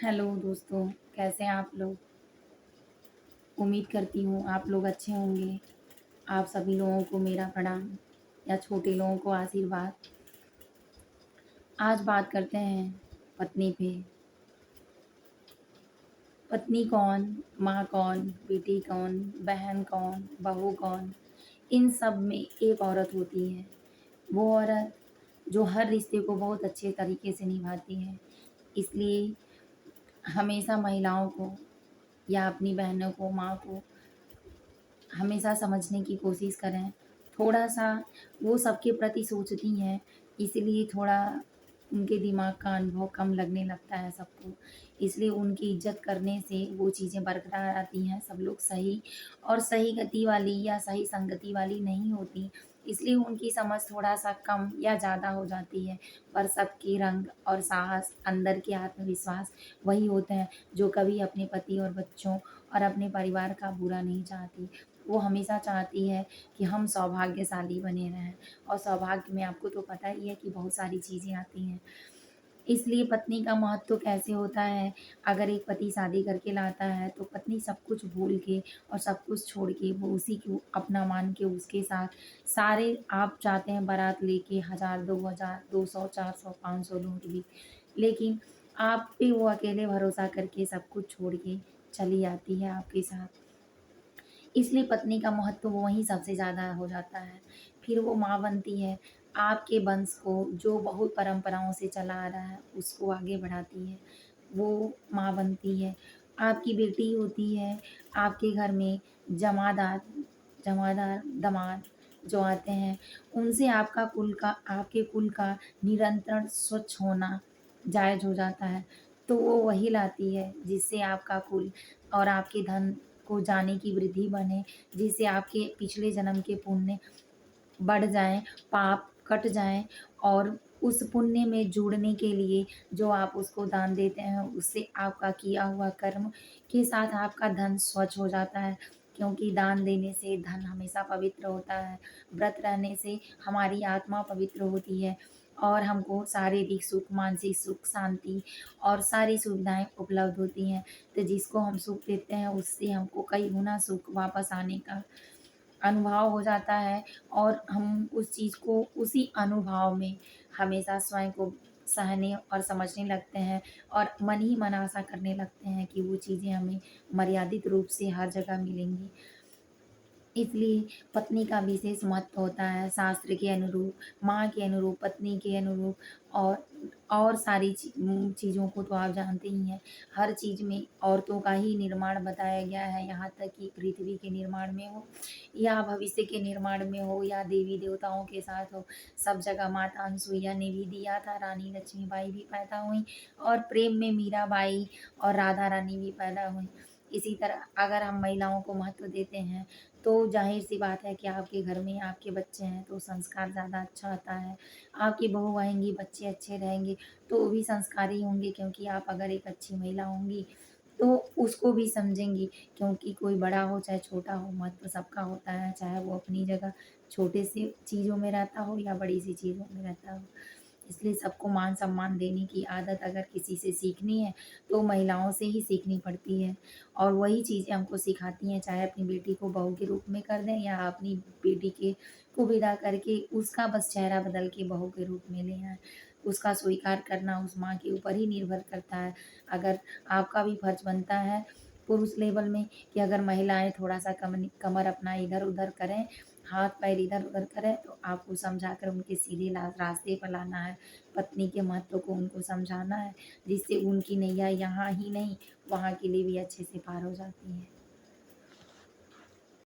Hello दोस्तों, कैसे हैं आप लोग? उम्मीद करती हूँ आप लोग अच्छे होंगे। आप सभी लोगों को मेरा प्रणाम या छोटे लोगों को आशीर्वाद। आज बात करते हैं पत्नी पे। पत्नी कौन, माँ कौन, बेटी कौन, बहन कौन, बहू कौन, इन सब में एक औरत होती है। वो औरत जो हर रिश्ते को बहुत अच्छे तरीके से निभाती है। इसलिए हमेशा महिलाओं को या अपनी बहनों को, माँ को हमेशा समझने की कोशिश करें। थोड़ा-सा वो सबके प्रति सोचती हैं, इसलिए थोड़ा उनके दिमाग का अनुभव कम लगने लगता है सबको। इसलिए उनकी इज़्ज़त करने से वो चीज़ें बरकरार आती हैं। सब लोग सही और सही गति वाली या सही संगति वाली नहीं होती, इसलिए उनकी समझ थोड़ा-सा कम या ज़्यादा हो जाती है। पर सबके रंग और साहस, अंदर के आत्मविश्वास वही होते हैं, जो कभी अपने पति और बच्चों और अपने परिवार का बुरा नहीं चाहती। वो हमेशा चाहती है कि हम सौभाग्यशाली बने रहें और सौभाग्य में आपको तो पता ही है कि बहुत सारी चीज़ें आती हैं। इसलिए पत्नी का महत्व कैसे होता है, अगर एक पति शादी करके लाता है तो पत्नी सब कुछ भूल के और सब कुछ छोड़ के वो उसी को अपना मान के उसके साथ सारे आप चाहते हैं बारात लेके 1000, 2000, 200, 400, 500 लूट भी, लेकिन आप पे वो अकेले भरोसा करके सब कुछ छोड़ के चली आती है आपके साथ। इसलिए पत्नी का महत्व वहीं सबसे ज़्यादा हो जाता है। फिर वो माँ बनती है, आपके वंश को जो बहुत परंपराओं से चला आ रहा है, उसको आगे बढ़ाती है, वो माँ बनती है। आपकी बेटी होती है, आपके घर में जमादार जमादार, दामाद जो आते हैं, उनसे आपके कुल का निरंतर स्वच्छ होना जायज़ हो जाता है। तो वो वही लाती है, जिससे आपका कुल और आपके धन को जाने की वृद्धि बने, जिससे आपके पिछले जन्म के पुण्य बढ़ जाएँ, पाप कट जाएँ और उस पुण्य में जुड़ने के लिए जो आप उसको दान देते हैं, उससे आपका किया हुआ कर्म के साथ आपका धन स्वच्छ हो जाता है। क्योंकि दान देने से धन हमेशा पवित्र होता है, व्रत रहने से हमारी आत्मा पवित्र होती है और हमको शारीरिक सुख, मानसिक सुख, शांति और सारी सुविधाएँ उपलब्ध होती हैं। तो जिसको हम सुख देते हैं, उससे हमको कई गुना सुख वापस आने का अनुभव हो जाता है और हम उस चीज़ को उसी अनुभव में हमेशा स्वयं को सहने और समझने लगते हैं और मन ही मन आशा करने लगते हैं कि वो चीज़ें हमें मर्यादित रूप से हर जगह मिलेंगी। इसलिए पत्नी का विशेष महत्व होता है शास्त्र के अनुरूप, माँ के अनुरूप, पत्नी के अनुरूप और सारी चीज़ों को तो आप जानते ही हैं। हर चीज़ में औरतों का ही निर्माण बताया गया है, यहाँ तक कि पृथ्वी के निर्माण में हो या भविष्य के निर्माण में हो या देवी-देवताओं के साथ हो, सब जगह माता अनसुईया ने भी दिया था, रानी लक्ष्मीबाई भी पैदा हुईं और प्रेम में मीराबाई और राधा रानी भी पैदा हुईं। इसी तरह अगर हम महिलाओं को महत्व देते हैं, तो ज़ाहिर-सी बात है कि आपके घर में आपके बच्चे हैं, तो संस्कार ज़्यादा अच्छा आता है। आपकी बहू आएँगी, बच्चे अच्छे रहेंगे, तो वो भी संस्कारी होंगे क्योंकि आप अगर एक अच्छी महिला होंगी, तो उसको भी समझेंगी क्योंकि कोई बड़ा हो चाहे छोटा हो, महत्व सबका होता है, चाहे वो अपनी जगह छोटे से चीज़ों में रहता हो या बड़ी-सी चीज़ों में रहता हो। इसलिए सबको मान-सम्मान देने की आदत अगर किसी से सीखनी है, तो महिलाओं से ही सीखनी पड़ती है और वही चीज़ें हमको सिखाती हैं, चाहे अपनी बेटी को बहू के रूप में कर दें या अपनी बेटी को विदा करके उसका बस चेहरा बदल के बहू के रूप में ले आएँ। उसका स्वीकार करना उस माँ के ऊपर ही निर्भर करता है। अगर आपका भी फर्ज़ बनता है पुरुष लेवल में कि अगर महिलाएँ थोड़ा-सा कमर अपना इधर-उधर करें, हाथ-पैर इधर-उधर करें, तो आपको समझाकर उनके सीधे रास्ते पर लाना है। पत्नी के महत्व को उनको समझाना है, जिससे उनकी नैया यहाँ ही नहीं, वहाँ के लिए भी अच्छे से पार हो जाती है।